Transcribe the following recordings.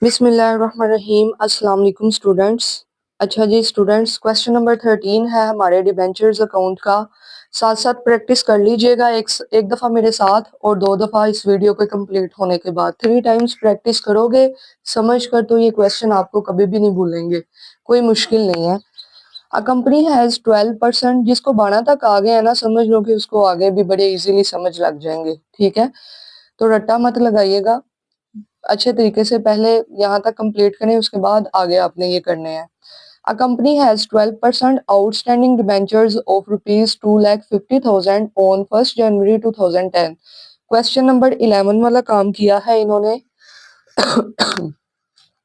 बिस्मिल्लाहिर्रहमानिर्रहीम। अस्सलाम वालेकुम स्टूडेंट्स। अच्छा जी स्टूडेंट्स, क्वेश्चन नंबर 13 है हमारे डिबेंचर्स अकाउंट का। साथ साथ प्रैक्टिस कर लीजिएगा एक दफ़ा मेरे साथ और दो दफ़ा इस वीडियो के कंप्लीट होने के बाद। 3 टाइम्स प्रैक्टिस करोगे समझ कर तो ये क्वेश्चन आपको कभी भी नहीं भूलेंगे, कोई मुश्किल नहीं है। अ कंपनी हैज़ 12%, जिसको 12 तक आ गया है ना, समझ लो कि उसको आगे भी बड़े इजीली समझ लग जाएंगे। ठीक है, तो रट्टा मत लगाइएगा, अच्छे तरीके से पहले यहाँ तक कंप्लीट करें, उसके बाद आगे आपने ये करने हैं। A company has 12% outstanding debentures of rupees 2,50,000 on 1st January 2010। Question number 11 वाला काम किया है इन्होंने।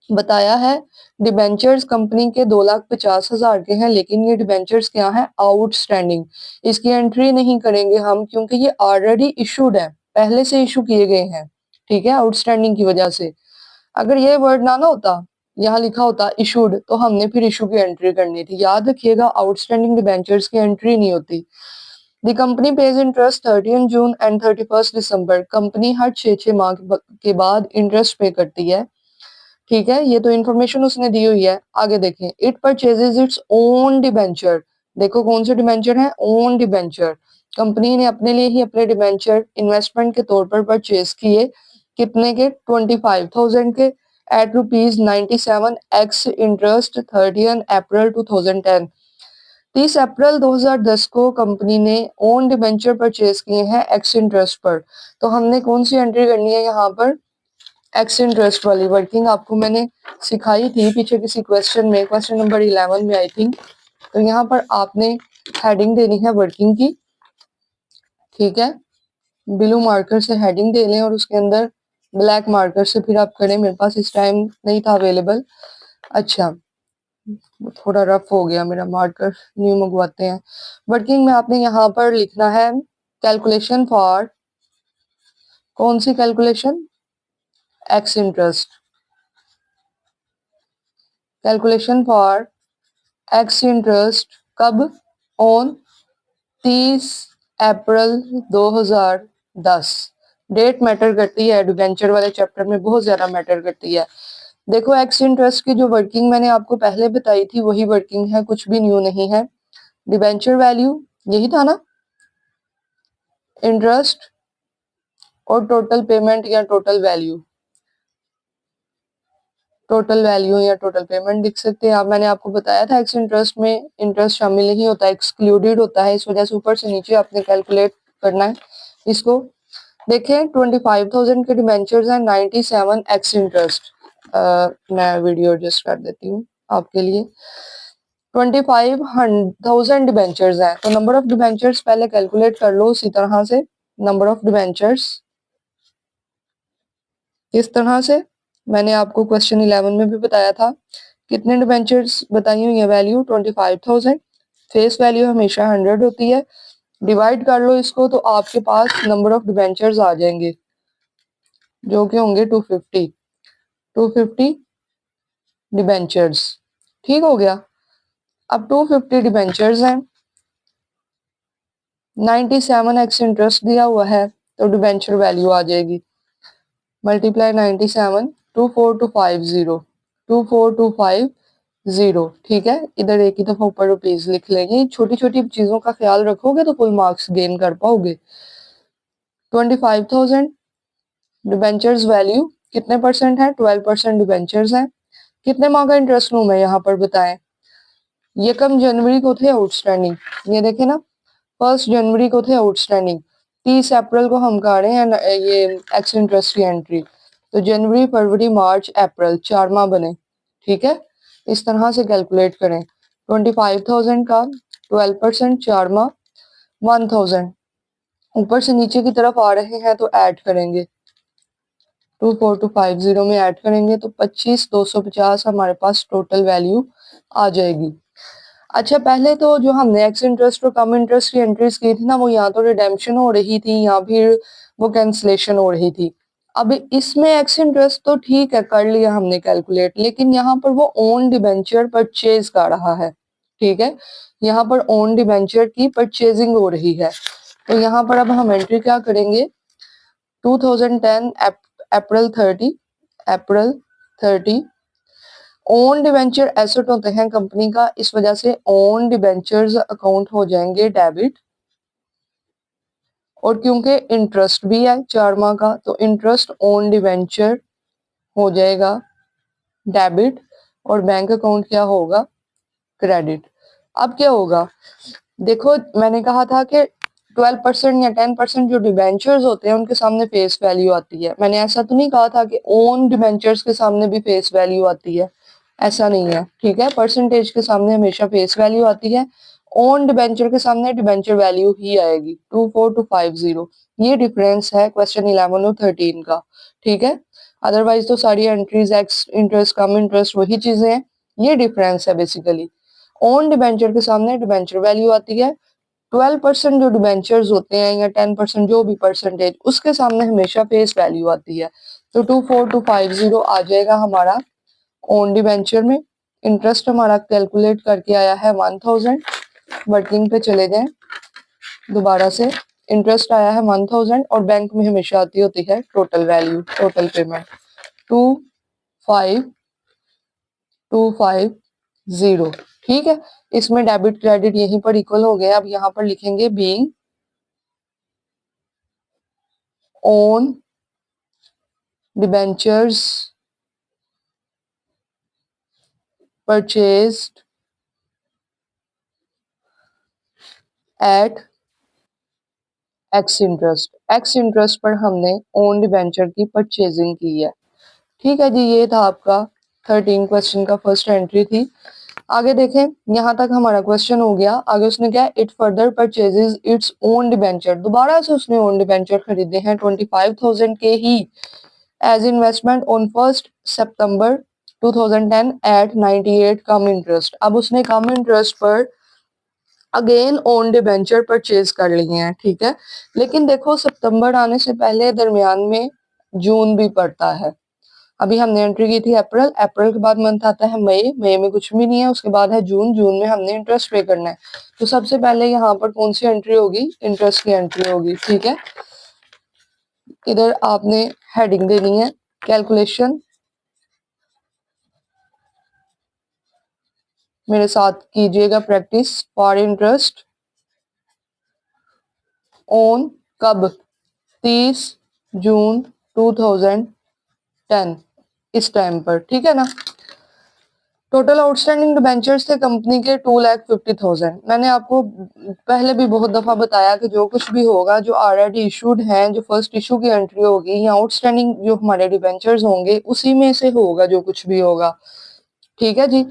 बताया है डिबेंचर्स कंपनी के 2,50,000 के हैं, लेकिन ये डिबेंचर्स क्या है, आउटस्टैंडिंग। इसकी एंट्री नहीं करेंगे हम क्योंकि ये ऑलरेडी इशूड है, पहले से इशू किए गए हैं। ठीक है, आउटस्टैंडिंग की वजह से। अगर ये वर्ड ना होता, यहाँ लिखा होता इशूड, तो हमने फिर इशू की एंट्री करनी थी। याद रखिएगा, आउटस्टैंडिंग डिबेंचर्स की एंट्री नहीं होती। The company pays interest 30 June and 31 December. Company हर 6 माह के बाद इंटरेस्ट पे करती है। ठीक है, ये तो इन्फॉर्मेशन उसने दी हुई है। आगे देखें, it purchases it's own debenture. देखो कौन से डिबेंचर है, ओन डिबेंचर। कंपनी ने अपने लिए ही अपने डिबेंचर इन्वेस्टमेंट के तौर पर परचेज किए। कितने के, 25,000 के, eight rupees 97 x interest 30 April 2010। 30 April 2010 को कंपनी ने ओन डिबेंचर परचेज किए हैं एक्स इंटरेस्ट पर। तो हमने कौन सी एंट्री करनी है यहाँ पर, एक्स इंटरेस्ट वाली। वर्किंग आपको मैंने सिखाई थी पीछे किसी क्वेश्चन में, क्वेश्चन नंबर 11 में आई थिंक। तो यहाँ पर आपने हेडिंग देनी है वर्किंग की। ठीक है, ब्लू मार्कर से हेडिंग दे लें और उसके अंदर ब्लैक मार्कर से फिर आप करें। मेरे पास इस टाइम नहीं था अवेलेबल। अच्छा, थोड़ा रफ हो गया मेरा, मार्कर न्यू मंगवाते हैं। वर्किंग में आपने यहाँ पर लिखना है कैलकुलेशन फॉर, कौन सी calculation, ex interest. Calculation for ex interest कब, ऑन 30 अप्रैल 2010। डेट मैटर करती है, डिबेंचर वाले चैप्टर में बहुत ज्यादा मैटर करती है। देखो एक्स इंटरेस्ट की जो वर्किंग मैंने आपको पहले बताई थी वही वर्किंग है, कुछ भी न्यू नहीं है। डिबेंचर वैल्यू यही था ना, इंटरेस्ट और टोटल पेमेंट या टोटल वैल्यू, टोटल वैल्यू या टोटल पेमेंट लिख सकते हैं आप। मैंने आपको बताया था एक्स इंटरेस्ट में इंटरेस्ट शामिल नहीं होता, एक्सक्लूडेड होता है, इस वजह से ऊपर से नीचे आपने कैलकुलेट करना है इसको। देखें 25,000 के डिबेंचर्स हैं, 97 एक्स इंटरेस्ट। मैं वीडियो एडजस्ट कर देती हूँ आपके लिए। 25,000 डिबेंचर्स हैं, तो नंबर ऑफ डिबेंचर्स पहले कैलकुलेट कर लो उसी तरह से। नंबर ऑफ डिबेंचर्स इस तरह से मैंने आपको क्वेश्चन 11 में भी बताया था। कितने डिबेंचर्स बताई हुई है, वैल्यू 25,000। फेस वैल्यू हमेशा 100 होती है। डिवाइड कर लो इसको तो आपके पास नंबर ऑफ डिबेंचर्स आ जाएंगे जो कि होंगे 250 डिबेंचर्स। ठीक हो गया। अब 250 डिबेंचर्स हैं, 97 एक्स इंटरेस्ट दिया हुआ है, तो डिबेंचर वैल्यू आ जाएगी मल्टीप्लाई 97 24250 24250। ठीक है, इधर एक ही दफा ऊपर रुपीज लिख लेंगे। छोटी छोटी चीजों का ख्याल रखोगे तो फुल मार्क्स गेन कर पाओगे। 25,000 डिबेंचर्स वैल्यू कितने परसेंट है, 12% डिबेंचर्स हैं। कितने माह का इंटरेस्ट लूं मैं यहाँ पर बताएं। ये कम जनवरी को थे आउटस्टैंडिंग, ये देखे ना, 1 जनवरी को थे आउटस्टैंडिंग। 30 अप्रैल को हम कर रहे हैं ये एक्स इंटरेस्ट की एंट्री, तो जनवरी फरवरी मार्च अप्रैल 4 माह बने। ठीक है, इस तरह से कैलकुलेट करें। 25,000 का 12% 4 माह 1,000, ऊपर से नीचे की तरफ आ रहे हैं तो ऐड करेंगे, 24250 में ऐड करेंगे तो 25,250 हमारे पास टोटल वैल्यू आ जाएगी। अच्छा, पहले तो जो हमने एक्स इंटरेस्ट और कम इंटरेस्ट की एंट्रीज की थी ना, वो यहाँ तो रिडेम्पशन हो रही थी या फिर वो कैंसिलेशन हो रही थी। अब इसमें एक्स इंटरेस्ट तो ठीक है, कर लिया हमने कैलकुलेट, लेकिन यहाँ पर वो ओन डिबेंचर परचेज कर रहा है। ठीक है, यहाँ पर ओन डिबेंचर की परचेजिंग हो रही है। तो यहाँ पर अब हम एंट्री क्या करेंगे, 2010 अप्रैल 30। ओन डिबेंचर एसेट होते हैं कंपनी का, इस वजह से ओन डिबेंचर्स अकाउंट हो जाएंगे डेबिट। और क्योंकि इंटरेस्ट भी है 4 माह का, तो इंटरेस्ट ऑन डिवेंचर हो जाएगा डेबिट और बैंक अकाउंट क्या होगा, क्रेडिट। अब क्या होगा, देखो मैंने कहा था कि 12% या 10% जो डिबेंचर्स होते हैं उनके सामने फेस वैल्यू आती है। मैंने ऐसा तो नहीं कहा था कि ओन डिबेंचर्स के सामने भी फेस वैल्यू आती है, ऐसा नहीं है, ठीक है। परसेंटेज के सामने हमेशा फेस वैल्यू आती है, ओन डिबेंचर के सामने डिबेंचर वैल्यू ही आएगी। 24250 ये डिफरेंस है क्वेश्चन 11 और 13 का, ठीक है। अदरवाइज तो सारी entries x interest cum interest वही चीजें हैं, ये डिफरेंस है बेसिकली। ओन डिबेंचर के सामने डिबेंचर वैल्यू आती है, 12% जो डिबेंचर्स होते हैं या 10% जो भी परसेंटेज, उसके सामने हमेशा फेस वैल्यू आती है। तो 24250 आ जाएगा हमारा ओन डिबेंचर में। इंटरेस्ट हमारा कैलकुलेट करके आया है 1000। वर्किंग पे चले जाएं दोबारा से, इंटरेस्ट आया है 1000 और बैंक में हमेशा आती होती है टोटल वैल्यू, टोटल पेमेंट 25250, ठीक है। इसमें डेबिट क्रेडिट यहीं पर इक्वल हो गया। अब यहाँ पर लिखेंगे being own debentures purchased at ex interest. Ex interest पर हमने ओन डिबेंचर की परचेजिंग की है, ठीक है जी। ये था आपका 13 क्वेश्चन का फर्स्ट एंट्री थी। आगे देखें, यहाँ तक हमारा क्वेश्चन हो गया। आगे उसने क्या, it further purchases its own debenture, दोबारा से उसने ओन डिबेंचर खरीदे हैं 25,000 के ही as investment on 1 September 2010 at 98 cum interest. अब उसने कम इंटरेस्ट पर अगेन ओन डिबेंचर परचेज कर लिए हैं, ठीक है। लेकिन देखो सितंबर आने से पहले दरमियान में जून भी पड़ता है। अभी हमने एंट्री की थी अप्रैल, अप्रैल के बाद मंथ आता है मई, मई में कुछ भी नहीं है, उसके बाद है जून, जून में हमने इंटरेस्ट पे करना है। तो सबसे पहले यहाँ पर कौन सी एंट्री होगी, इंटरेस्ट की एंट्री होगी, ठीक है। इधर आपने हेडिंग देनी है कैलकुलेशन, मेरे साथ कीजिएगा प्रैक्टिस। फॉर इंटरेस्ट ऑन कब, 30 जून 2010, इस टाइम पर, ठीक है ना। टोटल आउटस्टैंडिंग डिबेंचर्स थे कंपनी के 2,50,000। मैंने आपको पहले भी बहुत दफा बताया कि जो कुछ भी होगा, जो ऑलरेडी इशूड हैं, जो फर्स्ट इशू की एंट्री होगी या आउटस्टैंडिंग जो हमारे डिबेंचर्स होंगे, उसी में से होगा जो कुछ भी होगा, ठीक है जी।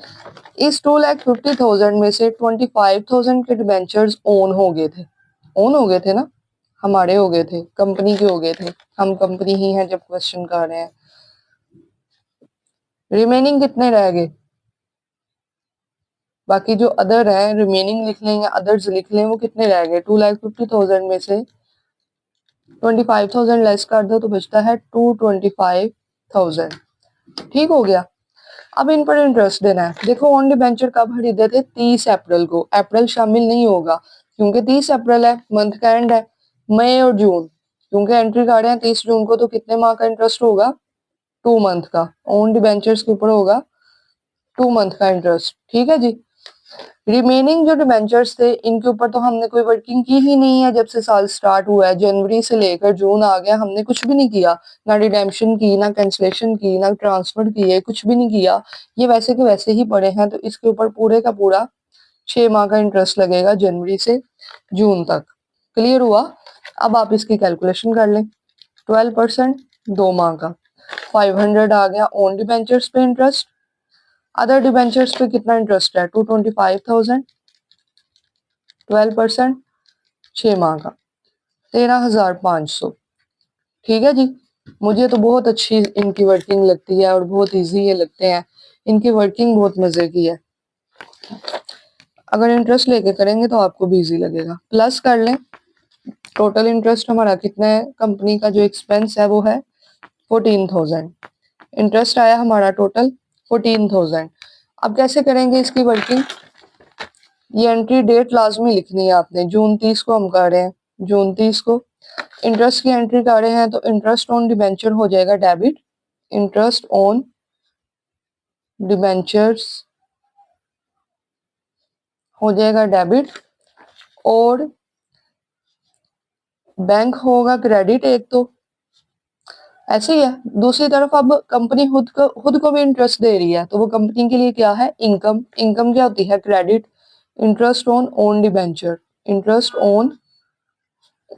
इस 2,50,000 में से 25,000 के डिबेंचर्स ओन हो गए थे, ओन हो गए थे ना, हमारे हो गए थे, कंपनी के हो गए थे, हम कंपनी ही हैं जब क्वेश्चन कर रहे हैं। रिमेनिंग कितने रह गए, बाकी जो अदर है रिमेनिंग लिख लें या अदर्स लिख लें, वो कितने रह गए, 2,50,000 में से 25,000 लेस कर दो तो बचता है 225,000, ठीक हो गया। अब इन पर इंटरेस्ट देना है। देखो ऑन डिबेंचर कब खरीदे थे, 30 अप्रैल को, अप्रैल शामिल नहीं होगा क्योंकि 30 अप्रैल है, मंथ का एंड है। मई और जून क्योंकि एंट्री कर रहे हैं 30 जून को, तो कितने माह का इंटरेस्ट होगा, 2 मंथ का। ऑन डिबेंचर्स के ऊपर होगा 2 मंथ का इंटरेस्ट, ठीक है जी। रिमेनिंग जो डिबेंचर्स थे इनके ऊपर तो हमने कोई वर्किंग की ही नहीं है जब से साल स्टार्ट हुआ है, जनवरी से लेकर जून आ गया, हमने कुछ भी नहीं किया, ना रिडेम्पशन की, ना कैंसलेशन की, ना ट्रांसफर किए, कुछ भी नहीं किया। ये वैसे के वैसे ही पड़े हैं, तो इसके ऊपर पूरे का पूरा 6 माह का इंटरेस्ट लगेगा जनवरी से जून तक। क्लियर हुआ। अब आप इसकी कैलकुलेशन कर लें, 12% 2 माह का 500 आ गया ऑन डिबेंचर्स पे इंटरेस्ट। अदर डिबेंचर्स पे कितना इंटरेस्ट है, 225,000, 12% 6 माह का 13,500, ठीक है जी। मुझे तो बहुत अच्छी इनकी वर्किंग लगती है और बहुत इजी ये लगते हैं, इनकी वर्किंग बहुत मजे की है। अगर इंटरेस्ट लेके करेंगे तो आपको भी इजी लगेगा। प्लस कर लें, टोटल इंटरेस्ट हमारा कितना है, कंपनी का जो एक्सपेंस है वो है 14,000, इंटरेस्ट आया हमारा टोटल 14,000। अब कैसे करेंगे इसकी वर्किंग, ये एंट्री डेट लाजमी लिखनी है आपने, जून 30 को हम कर रहे हैं, जून 30 को इंटरेस्ट की एंट्री कर रहे हैं, तो इंटरेस्ट ऑन डिबेंचर हो जाएगा डेबिट, इंटरेस्ट ऑन डिबेंचर्स हो जाएगा डेबिट, और बैंक होगा क्रेडिट एक तो, ऐसे ही है। दूसरी तरफ अब कंपनी खुद को भी इंटरेस्ट दे रही है, तो वो कंपनी के लिए क्या है, इनकम। इनकम क्या होती है, credit. Interest on own debenture, interest on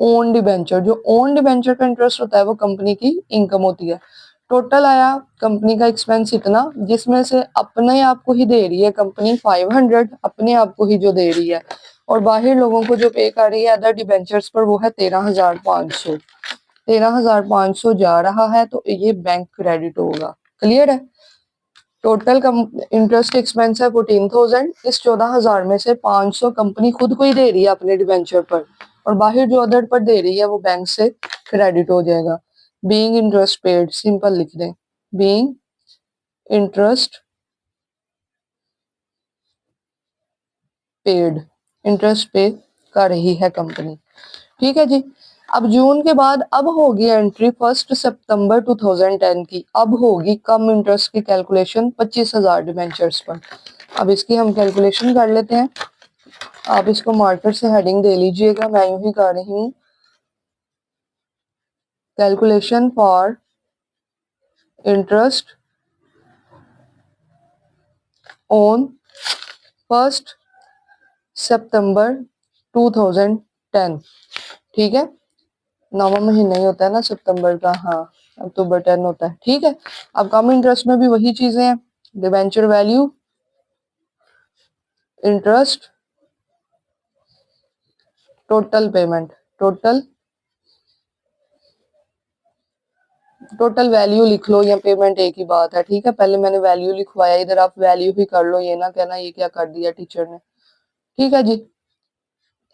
own debenture, जो ओन डिबेंचर का इंटरेस्ट होता है वो कंपनी की इनकम होती है। टोटल आया कंपनी का एक्सपेंस इतना, जिसमें से अपने आप को ही दे रही है कंपनी 500, अपने आप को ही जो दे रही है, और बाहर लोगों को जो पे कर रही है अदर डिबेंचर्स पर वो है 13,500। 13,500 जा रहा है, तो ये बैंक क्रेडिट होगा। क्लियर है। टोटल इंटरेस्ट एक्सपेंस है 14,000। इस 14,000 में से 500 कंपनी खुद को ही दे रही है अपने डिबेंचर पर, और बाहर जो अदर पर दे रही है वो बैंक से क्रेडिट हो जाएगा। बीइंग इंटरेस्ट पेड, सिंपल लिख दें, बीइंग इंटरेस्ट पेड, इंटरेस्ट पे कर रही है कंपनी। ठीक है जी। अब जून के बाद अब होगी एंट्री 1 सितंबर 2010 की। अब होगी कम इंटरेस्ट की कैलकुलेशन 25,000 डिबेंचर्स पर। अब इसकी हम कैलकुलेशन कर लेते हैं। आप इसको मार्कर से हेडिंग दे लीजिएगा, मैं यूं ही कर रही हूँ। Calculation for interest on 1 September 2010। ठीक है, 9वां महीना ही होता है ना सितंबर का, हाँ, अक्टूबर 10 होता है। ठीक है। अब कम इंटरेस्ट में भी वही चीजें हैं, debenture value, interest, total payment, total value लिख लो या पेमेंट एक ही बात है। ठीक है, पहले मैंने वैल्यू लिखवाया, इधर आप वैल्यू ही कर लो, ये ना कहना ये क्या कर दिया टीचर ने। ठीक है जी,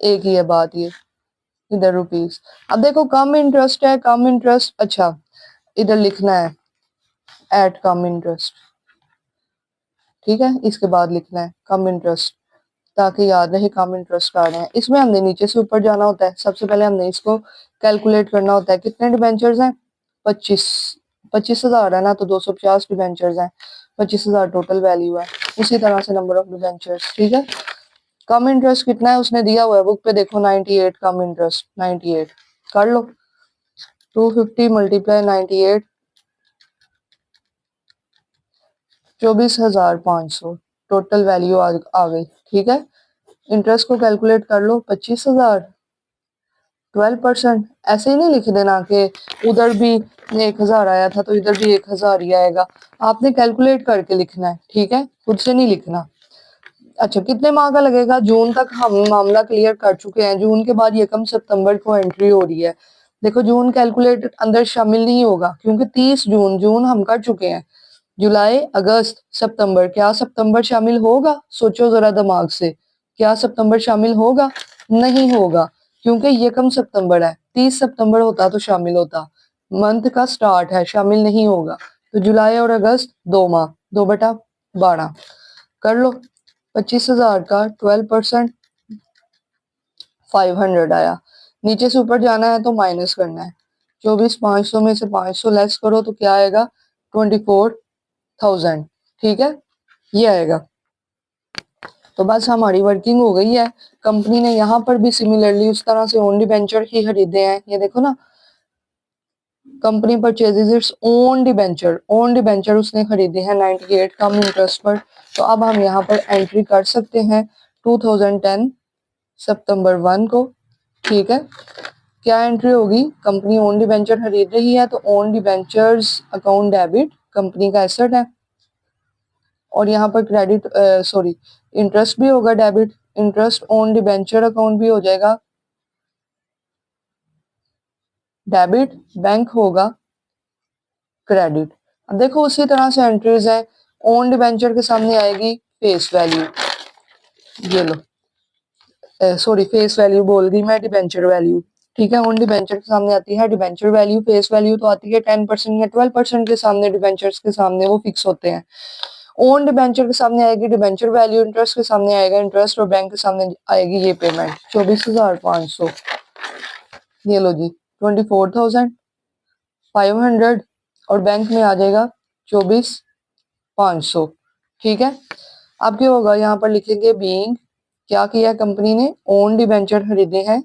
एक ही है बात ये, इधर रुपीस। अब देखो कम इंटरेस्ट है, कम इंटरेस्ट, अच्छा इधर लिखना है एट कम इंटरेस्ट। ठीक है, इसके बाद लिखना है कम इंटरेस्ट, ताकि याद रहे कम इंटरेस्ट का रहे हैं। इसमें हमने नीचे से ऊपर जाना होता है। सबसे पहले हमने इसको कैलकुलेट करना होता है, कितने डिबेंचर्स हैं, 25। 25,000 है ना, तो 250 डिबेंचर्स हैं, 25,000 टोटल वैल्यू है। उसी तरह से नंबर ऑफ डिबेंचर्स। ठीक है। कम इंटरेस्ट कितना है उसने दिया हुआ है बुक पे, देखो 98 कम इंटरेस्ट, 98 कर लो। 250 मल्टीप्लाई 98, 24,500 टोटल वैल्यू आ गई। ठीक है। इंटरेस्ट को कैलकुलेट कर लो, 25,000, 12%। ऐसे ही नहीं लिख देना कि उधर भी 1,000 आया था तो इधर भी 1,000 ही आएगा। आपने कैलकुलेट करके लिखना है। ठीक है, खुद से नहीं लिखना। अच्छा, कितने माह का लगेगा, जून तक हम मामला क्लियर कर चुके हैं। जून के बाद यकम सितंबर को एंट्री हो रही है। देखो जून कैलकुलेट अंदर शामिल नहीं होगा, क्योंकि 30 जून हम कर चुके हैं। जुलाई, अगस्त, सितंबर, क्या सितंबर शामिल होगा, सोचो जरा दिमाग से, क्या सितंबर शामिल होगा, नहीं होगा, क्योंकि यकम सितंबर है। 30 सितंबर होता तो शामिल होता, मंथ का स्टार्ट है, शामिल नहीं होगा। तो जुलाई और अगस्त 2 माह, 2/12 कर लो। 25,000 का 12%, 500 आया। नीचे से ऊपर जाना है तो माइनस करना है। 24,500 में से 500 लेस करो तो क्या आएगा, 24,000। ठीक है, ये आएगा। तो बस हमारी वर्किंग हो गई है। कंपनी ने यहाँ पर भी सिमिलरली उस तरह से ओन डिबेंचर ही खरीदे हैं। ये देखो ना, company purchases its own debenture, own debenture उसने खरीदे हैं 98 कम इंटरेस्ट पर। तो अब हम यहाँ पर एंट्री कर सकते हैं 2010 सितंबर 1 को। ठीक है, क्या एंट्री होगी, कंपनी ओन डिबेंचर खरीद रही है तो own debentures account debit, company का एसेट है, और यहाँ पर क्रेडिट सॉरी इंटरेस्ट भी होगा debit, interest on debenture account भी हो जाएगा डेबिट, बैंक होगा क्रेडिट। अब देखो उसी तरह से एंट्रीज है। ओन डिबेंचर के सामने आएगी फेस वैल्यू, ये लो, सॉरी फेस वैल्यू बोल गई मैं, डिबेंचर वैल्यू। ठीक है, ओन डिबेंचर के सामने आती है डिबेंचर वैल्यू, फेस वैल्यू तो आती है 10% या 12% के सामने, डिबेंचर्स के सामने वो फिक्स होते हैं। ओन डिबेंचर के सामने आएगी डिबेंचर वैल्यू, इंटरेस्ट के सामने आएगा इंटरेस्ट, और बैंक के सामने आएगी ये पेमेंट 24,500। ये लो जी, 24,500, और बैंक में आ जाएगा 24,500। ठीक है। अब क्या होगा, यहाँ पर लिखेंगे बीइंग, क्या किया कंपनी ने, ओन डिबेंचर खरीदे हैं,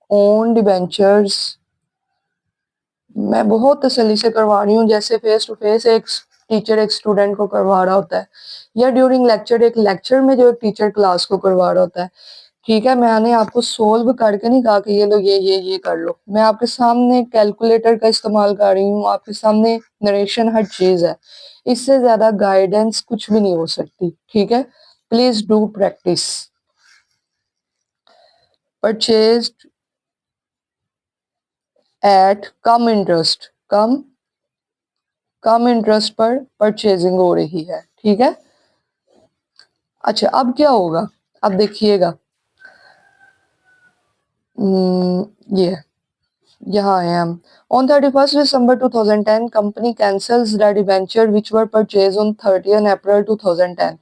ओन डिबेंचर्स। मैं बहुत तसल्ली से करवा रही हूँ, जैसे फेस टू फेस एक टीचर एक स्टूडेंट को करवा रहा होता है, या ड्यूरिंग लेक्चर एक लेक्चर में जो एक टीचर क्लास को करवा रहा होता है। ठीक है, मैंने आपको सोल्व करके नहीं कहा कि ये लो ये कर लो, मैं आपके सामने कैलकुलेटर का इस्तेमाल कर रही हूँ, आपके सामने नरेशन हर चीज है, इससे ज्यादा गाइडेंस कुछ भी नहीं हो सकती। ठीक है, please do practice. Purchased at cum interest, cum interest पर परचेजिंग हो रही है। ठीक है, अच्छा अब क्या होगा, अब देखिएगा, ये यहाँ है हम। On 31st December 2010, company cancels the debenture which were purchased on 30th April 2010.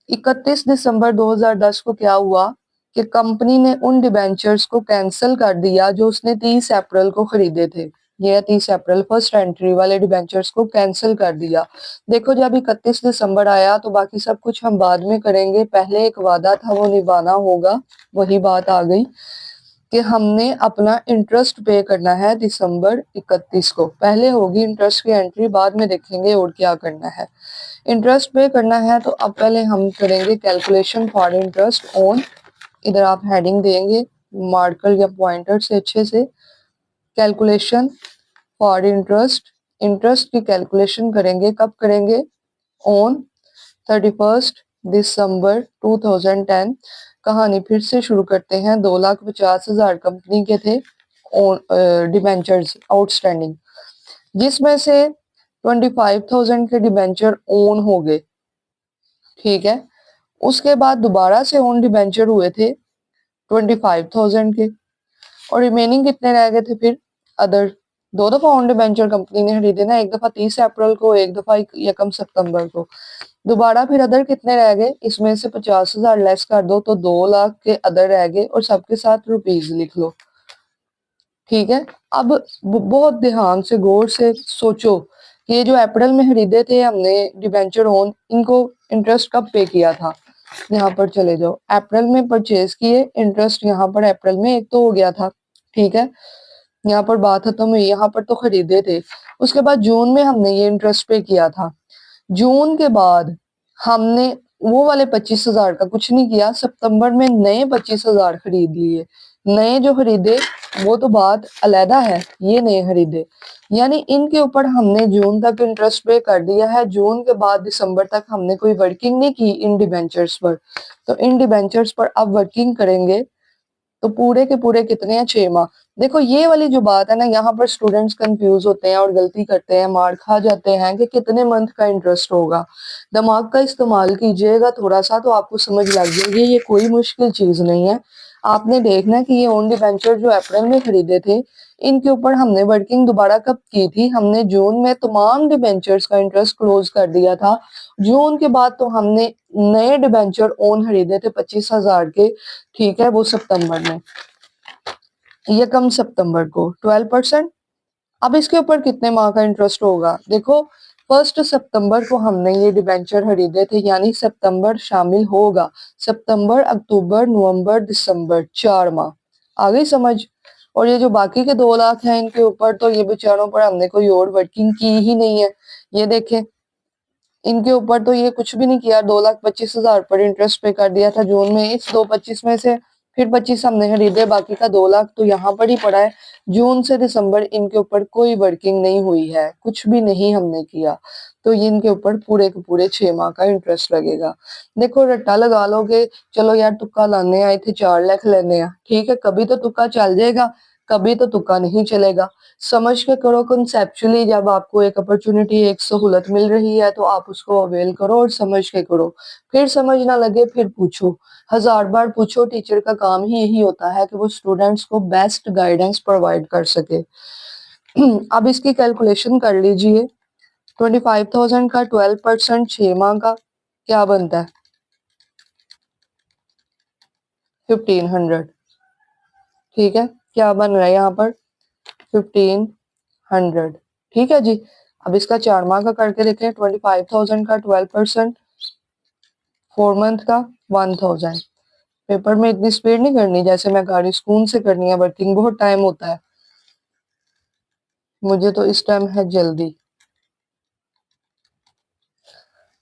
31 दिसंबर 2010 को क्या हुआ कि कंपनी ने उन डिबेंचर्स को कैंसिल कर दिया जो उसने 30 अप्रैल को खरीदे थे। ये 30 अप्रैल फर्स्ट एंट्री वाले डिबेंचर्स को कैंसिल कर दिया। देखो जब 31 दिसंबर आया तो बाकी सब कुछ हम बाद में करेंगे, पहले एक वादा था वो निभाना होगा, वही बात आ गई कि हमने अपना इंटरेस्ट पे करना है दिसंबर 31 को। पहले होगी इंटरेस्ट की एंट्री, बाद में देखेंगे और क्या करना है। इंटरेस्ट पे करना है तो अब पहले हम करेंगे कैलकुलेशन फॉर इंटरेस्ट ऑन, इधर आप हेडिंग देंगे मार्कर या पॉइंटर से अच्छे से, कैलकुलेशन फॉर इंटरेस्ट, इंटरेस्ट की कैलकुलेशन करेंगे, कब करेंगे, ऑन 31 दिसंबर 2010। कहानी फिर से शुरू करते हैं। 2,50,000 कंपनी के थे डिबेंचर्स आउटस्टैंडिंग, जिसमें से 25,000 के डिबेंचर ओन हो गए। ठीक है, उसके बाद दोबारा से ओन डिबेंचर हुए थे 25,000 के, और रिमेनिंग कितने रह गए थे फिर अदर। दो दफा ओन डिबेंचर कंपनी ने खरीदे ना, एक दफा 30 अप्रैल को, एक दफा 1 सितंबर को। दोबारा फिर अदर कितने रह गए, इसमें से 50,000 लेस कर दो तो 2 लाख के अदर रह गए, और सबके साथ रुपीज लिख लो। ठीक है, अब बहुत ध्यान से गौर से सोचो कि ये जो अप्रैल में खरीदे थे हमने डिबेंचर ओन, इनको इंटरेस्ट कब पे किया था। यहाँ पर चले जाओ, अप्रैल में परचेज किए, इंटरेस्ट यहाँ पर अप्रैल में एक तो हो गया था। ठीक है, यहाँ पर बात खत्म हुई, यहाँ पर तो खरीदे थे। उसके बाद जून में हमने ये इंटरेस्ट पे किया था। जून के बाद हमने वो वाले 25,000 का कुछ नहीं किया, सितंबर में नए 25,000 खरीद लिए। नए जो खरीदे वो तो बात अलहदा है, ये नए खरीदे, यानी इनके ऊपर हमने जून तक इंटरेस्ट पे कर दिया है। जून के बाद दिसंबर तक हमने कोई वर्किंग नहीं की इन डिबेंचर्स पर, तो इन डिबेंचर्स पर अब वर्किंग करेंगे। तो पूरे के पूरे कितने हैं, 6 माह। देखो ये वाली जो बात है ना, यहाँ पर स्टूडेंट्स कंफ्यूज होते हैं और गलती करते हैं, मार खा जाते हैं कि कितने मंथ का इंटरेस्ट होगा। दिमाग का इस्तेमाल कीजिएगा थोड़ा सा तो आपको समझ लग जाएगी, ये कोई मुश्किल चीज नहीं है। आपने देखना है कि ये ओन डिबेंचर जो अप्रैल में खरीदे थे, इनके ऊपर हमने वर्किंग दोबारा कब की थी, हमने जून में तमाम डिबेंचर्स का इंटरेस्ट क्लोज कर दिया था। जून के बाद तो हमने नए डिबेंचर ओन खरीदे थे 25,000 के। ठीक है, वो सितंबर में, ये कम सितंबर को 12%। अब इसके ऊपर कितने माह का इंटरेस्ट होगा, देखो 1 सितंबर को हमने ये डिबेंचर खरीदे थे, यानी सितंबर शामिल होगा। सितंबर, अक्टूबर, नवंबर, दिसंबर, 4 माह। आ गई समझ। और ये जो बाकी के 2 लाख हैं इनके ऊपर तो ये बेचारों पर हमने कोई और वर्किंग की ही नहीं है। ये देखें, इनके ऊपर तो ये कुछ भी नहीं किया, 2,25,000 पर इंटरेस्ट पे कर दिया था जून में। इस 2,25 में से फिर 25 हमने खरीदे, बाकी का 2 लाख तो यहाँ पर ही पड़ा है। जून से दिसंबर इनके ऊपर कोई वर्किंग नहीं हुई है, कुछ भी नहीं हमने किया, तो ये इनके ऊपर पूरे के पूरे 6 माह का इंटरेस्ट लगेगा। देखो रट्टा लगा लोगे, चलो यार तुक्का लाने आए थे 4 लाख लेने हैं, ठीक है, कभी तो तुक्का चल जाएगा, कभी तो तुक्का नहीं चलेगा। समझ के करो कंसेप्चुअली, जब आपको एक अपॉर्चुनिटी एक सहूलत मिल रही है तो आप उसको अवेल करो और समझ के करो। फिर समझ ना लगे फिर पूछो, 1000 बार पूछो। टीचर का काम ही यही होता है कि वो स्टूडेंट्स को बेस्ट गाइडेंस प्रोवाइड कर सके। अब इसकी कैलकुलेशन कर लीजिए, 25,000 का 12% 6 माह का क्या बनता है, 1500। ठीक है, क्या बन रहा है यहाँ पर, 1500। ठीक है जी, अब इसका 4 माह का करके देखें, 25,000 का 12%, 4 मंथ का 1000। पेपर में इतनी स्पीड नहीं करनी जैसे मैं गाड़ी सुकून से करनी है, वर्किंग बहुत टाइम होता है, मुझे तो इस टाइम है जल्दी,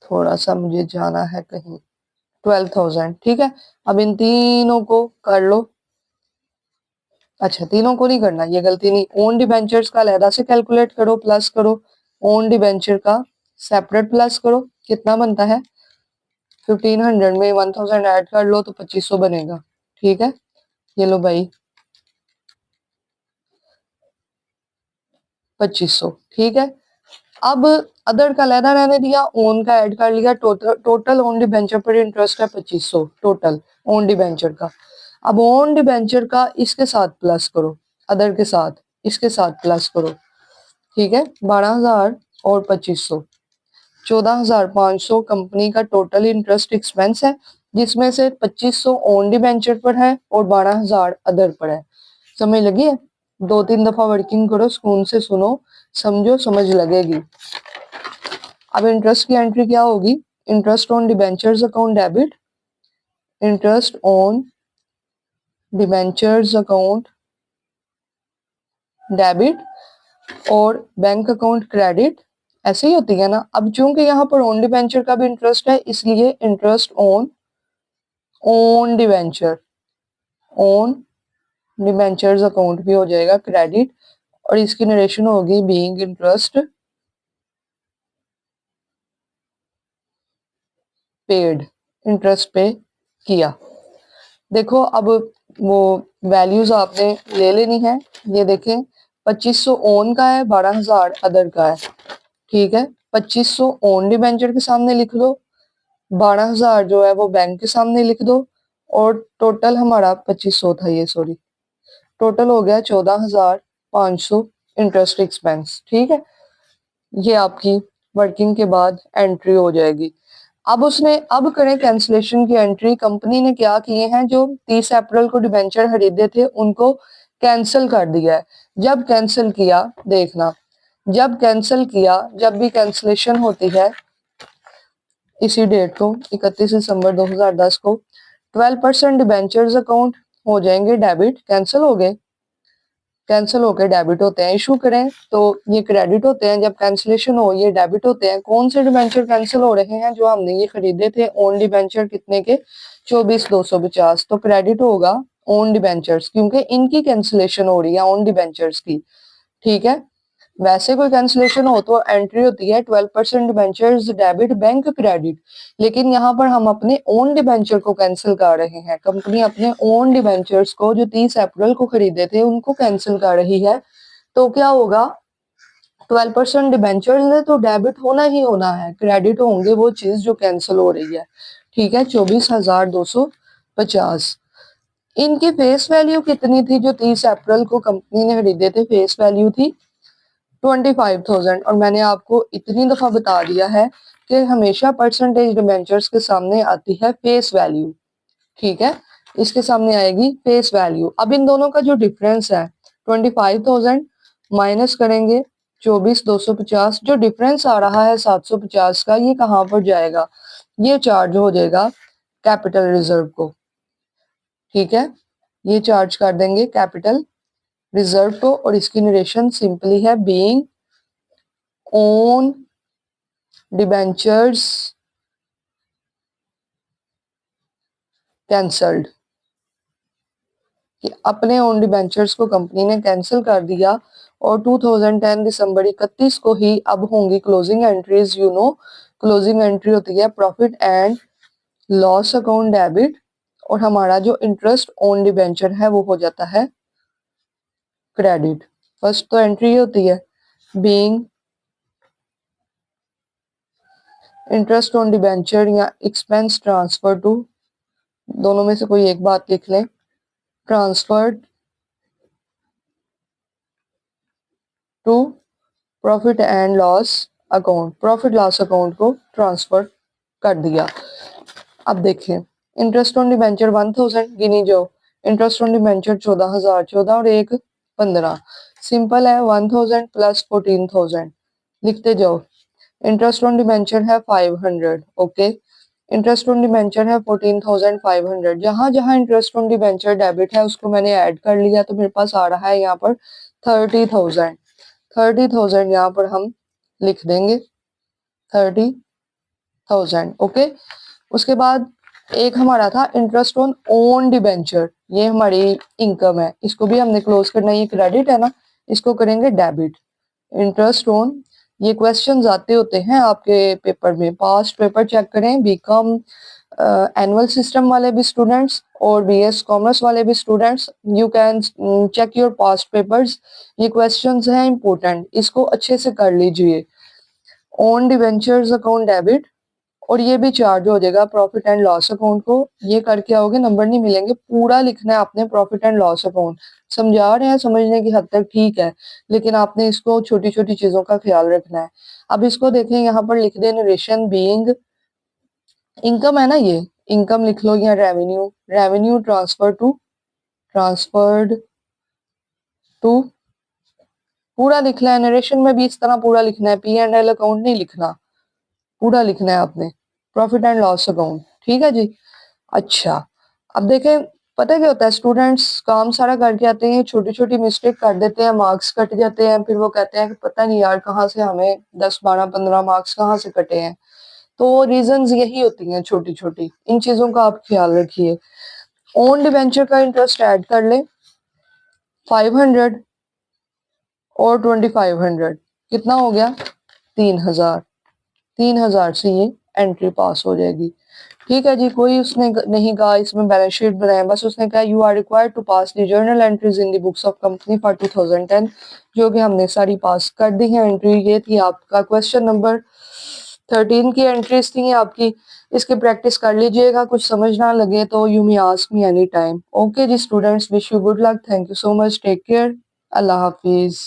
थोड़ा सा मुझे जाना है कहीं। 12,000 ठीक है। अब इन तीनों को कर लो। अच्छा तीनों को नहीं करना, ये गलती नहीं, ओन डिबेंचर्स का अलहदा से कैलकुलेट करो, प्लस करो, ओन डिबेंचर का सेपरेट प्लस करो, कितना बनता है 1500 में 1000 ऐड कर लो तो 2500 बनेगा। ठीक है, ये लो भाई 2500। ठीक है, अब अदर का अलहदा रहने दिया, ओन का ऐड कर लिया, टोटल ओन डिबेंचर पर इंटरेस्ट है 2500 टोटल ओन डिबेंचर का। अब ओन डिबेंचर का इसके साथ प्लस करो, अदर के साथ इसके साथ प्लस करो। ठीक है, 12,000 और 2500, 14,500 कंपनी का टोटल इंटरेस्ट एक्सपेंस है, जिसमें से 2500 ओन डिबेंचर पर है और 12,000 अदर पर है। समझ लगी है? 2-3 दफा वर्किंग करो, सुकून से सुनो, समझो, समझ लगेगी। अब इंटरेस्ट की एंट्री क्या होगी? Interest on debentures account debit, interest on debentures account debit और बैंक अकाउंट क्रेडिट, ऐसे ही होती है ना। अब चूंकि यहाँ पर ओन डिबेंचर का भी इंटरेस्ट है, इसलिए interest on own debenture, own debentures account भी हो जाएगा क्रेडिट, और इसकी नरेशन होगी बीइंग इंटरेस्ट पेड, इंटरेस्ट पे किया। देखो अब वो वैल्यूज आपने ले लेनी है, ये देखें 2500 ओन का है, 12,000 अदर का है। ठीक है, 2500 ओन डिबेंचर के सामने लिख दो, 12,000 जो है वो बैंक के सामने लिख दो, और टोटल हमारा 2500 था ये, सॉरी, टोटल हो गया 14,500 इंटरेस्ट एक्सपेंस। ठीक है, ये आपकी वर्किंग के बाद एंट्री हो जाएगी। अब करें कैंसिलेशन की एंट्री। कंपनी ने क्या किए हैं, जो 30 अप्रैल को डिबेंचर खरीदे थे उनको कैंसिल कर दिया है। जब कैंसिल किया, देखना, जब कैंसिल किया, जब भी कैंसिलेशन होती है इसी डेट को 31 दिसंबर 2010 को 12% डिबेंचर्स अकाउंट हो जाएंगे डेबिट, कैंसिल हो गए, कैंसिल होकर डेबिट होते हैं। इशू करें तो ये क्रेडिट होते हैं, जब कैंसिलेशन हो ये डेबिट होते हैं। कौन से डिबेंचर कैंसिल हो रहे हैं? जो हमने ये खरीदे थे ओन डिबेंचर, कितने के 24,250, तो क्रेडिट होगा ओन डिबेंचर्स, क्योंकि इनकी कैंसिलेशन हो रही है ओन डिबेंचर्स की। ठीक है, वैसे कोई कैंसिलेशन हो तो एंट्री होती है 12% डिबेंचर्स डेबिट बैंक क्रेडिट, लेकिन यहाँ पर हम अपने ओन डिबेंचर को कैंसिल कर रहे हैं। कंपनी अपने ओन डिबेंचर्स को जो 30 अप्रैल को खरीदे थे उनको कैंसिल कर रही है, तो क्या होगा, 12% डिबेंचर्स है तो डेबिट होना ही होना है, क्रेडिट होंगे वो चीज जो कैंसिल हो रही है। ठीक है, 24,250। इनकी फेस वैल्यू कितनी थी? जो 30 अप्रैल को कंपनी ने खरीदे थे, फेस वैल्यू थी 25,000, और मैंने आपको इतनी दफा बता दिया है कि हमेशा परसेंटेज डिबेंचर्स के सामने आती है फेस वैल्यू। ठीक है, इसके सामने आएगी फेस वैल्यू। अब इन दोनों का जो डिफरेंस है 25,000 माइनस करेंगे 24,250, जो डिफरेंस आ रहा है 750 का, ये कहाँ पर जाएगा? ये चार्ज हो जाएगा कैपिटल रिजर्व को। ठीक है, ये चार्ज कर देंगे कैपिटल रिजर्व को, और इसकी नरेशन सिंपली है बीइंग ओन डिबेंचर्स कैंसल्ड, कि अपने ओन डिबेंचर्स को कंपनी ने कैंसिल कर दिया, और 2010 दिसंबर 31 को ही अब होंगी closing entries. You know, closing entry होती है profit and loss account debit, और हमारा जो इंटरेस्ट ऑन डिबेंचर है वो हो जाता है क्रेडिट। फर्स्ट तो एंट्री होती है बीइंग इंटरेस्ट ऑन डिबेंचर या एक्सपेंस ट्रांसफर टू, दोनों में से कोई एक बात लिख लें, transferred to profit and loss account, profit loss account को ट्रांसफर कर दिया। अब देखें, इंटरेस्ट ऑन डिबेंचर 1000 गिनी जाओ, इंटरेस्ट ऑन डिबेंचर 14,000, 14 और 1 15, सिंपल है, 1000 प्लस 14,000 लिखते जाओ। इंटरेस्ट ऑन डिबेंचर है 500, ओके, इंटरेस्ट ऑन डिबेंचर है 14,500। जहां जहां इंटरेस्ट ऑन डिबेंचर डेबिट है उसको मैंने ऐड कर लिया, तो मेरे पास आ रहा है यहाँ पर 30,000। 30,000 यहाँ पर हम लिख देंगे, 30,000। ओके, उसके बाद एक हमारा था इंटरेस्ट ऑन ओन डिबेंचर, ये हमारी इनकम है, इसको भी हमने क्लोज करना है, ये क्रेडिट है ना, इसको करेंगे डेबिट। इंटरेस्ट ऑन, ये क्वेश्चंस आते होते हैं आपके पेपर में, पास्ट पेपर चेक करें, बीकॉम एनुअल सिस्टम वाले भी स्टूडेंट्स और बीएस कॉमर्स वाले भी students, you can check your past papers. ये क्वेश्चंस हैं इंपॉर्टेंट, इसको अच्छे से कर लीजिए। ओन डिवेंचर्स अकाउंट डेबिट, और ये भी चार्ज हो जाएगा प्रॉफिट एंड लॉस अकाउंट को, ये करके आओगे नंबर नहीं मिलेंगे, पूरा लिखना है आपने प्रॉफिट एंड लॉस अकाउंट। समझा रहे हैं, समझने की हद तक ठीक है, लेकिन आपने इसको छोटी छोटी चीजों का ख्याल रखना है। अब इसको देखें, यहाँ पर लिख दे नरेशन बीइंग, इनकम है ना ये, इनकम लिख लो, या रेवेन्यू, रेवेन्यू ट्रांसफर्ड टू, पूरा लिखना है, नरेशन में भी इस तरह पूरा लिखना है, पी एंड एल अकाउंट नहीं लिखना, पूरा लिखना है आपने, प्रॉफिट एंड लॉस अकाउंट। ठीक है जी। अच्छा, अब देखें, पता है क्या होता है, स्टूडेंट्स काम सारा करके आते हैं, छोटी छोटी मिस्टेक कर देते हैं, मार्क्स कट जाते हैं, फिर वो कहते हैं कि पता नहीं यार कहाँ से हमें 10 12 15 मार्क्स कहाँ से कटे हैं। तो रीजंस यही होती हैं छोटी छोटी, इन चीजों का आप ख्याल रखिए। ओन डिवेंचर का इंटरेस्ट ऐड कर ले, 500 और 2500 कितना हो गया, 3000। 3000 से ये एंट्री पास हो जाएगी। ठीक है जी, कोई उसने नहीं कहा इसमें बैलेंस शीट बनाए, बस उसने कहा you are required to pass the journal entries in the books of company for 2010, जो कि हमने सारी पास कर दी है एंट्री। ये थी आपका क्वेश्चन नंबर 13 की एंट्रीज थी आपकी, इसकी प्रैक्टिस कर लीजिएगा, कुछ समझ ना लगे तो you may ask me any time. Okay जी students, wish you good luck, thank you so much, take care, अल्लाह हाफिज।